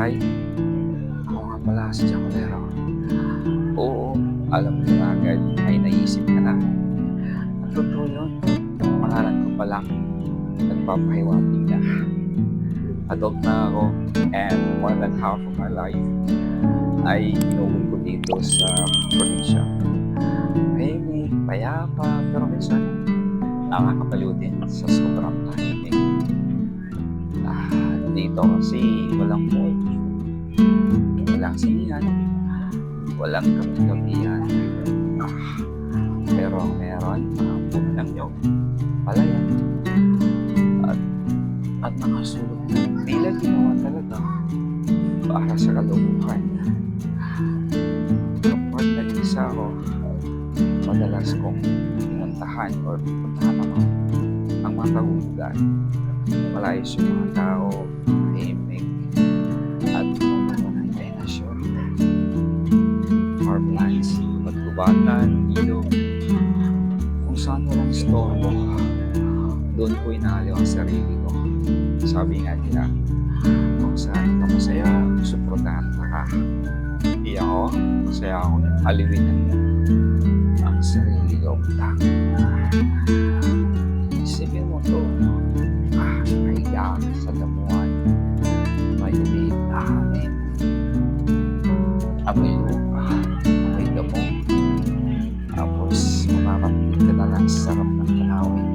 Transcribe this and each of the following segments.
Hi, ako nga pala si Jacolero. Oo, alam mo na agad, may naisip ka na. Ang totoo yun, pangalan ko pa lang, nagpapahiwatig na. Adult na ako, and more than half of my life ay inuwi ko dito sa probinsya. Tahimik, payapa, pero minsan nakakabaliw din sa sobrang tahimik. Dito kasi walang mall, walang sinihan, walang gabi-gabihan. Pero ang meron, mga ng nyog, palayan, at, at nakasulot na tila ginawa talaga para sa kalooban. Kapag nag-isa ako, madalas kong pinuntahan or pupuntahan naman ang mga tagugan. Malayo sa mga tao, tahimik, at nung naman ang imahinasyon. Farmlands, pagkubatan, ilog, kung saan walang istorbo, doon ko inaaliw ang sarili ko. Sabi nga nila, kung saan ka masaya, suportahan ka. Hindi ako, masaya akong aliwinan mo ang sarili ko. Isipin mo to, nahiga ka sa damuhan, may ulit na hangin, amoy lupa, amoy damo, tapos mapapatid ka na lang sa sarap ng tanawin,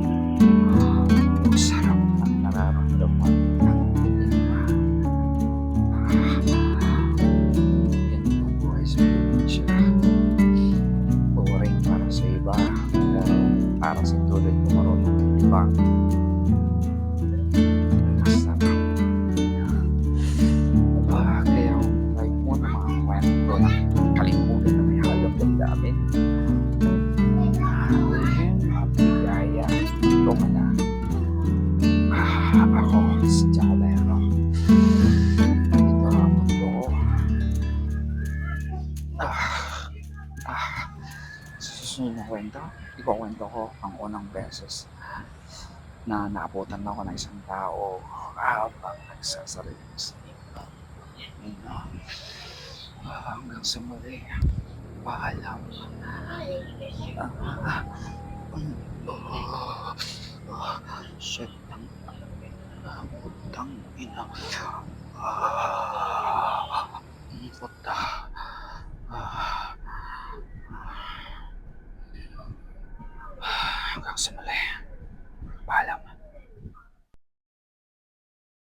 sarap ng nararamdaman ng lima. Ganito buhay sa probinsya. Boring para sa iba, pero para sa tulad ko marunong ibang masarap. Kaya kung like mo ng mga kwento na kalimutan na may halong damdamin, mapigaya, ito ka na. Ako si Jacolero. Ito ang mundo ko. Sa susunod na kwento, ikukwento ko ang unang beses na naabutan ako ng isang tao habang nagsasarili sa iba. Hanggang sa muli, paalam. Shit, ang utang ina.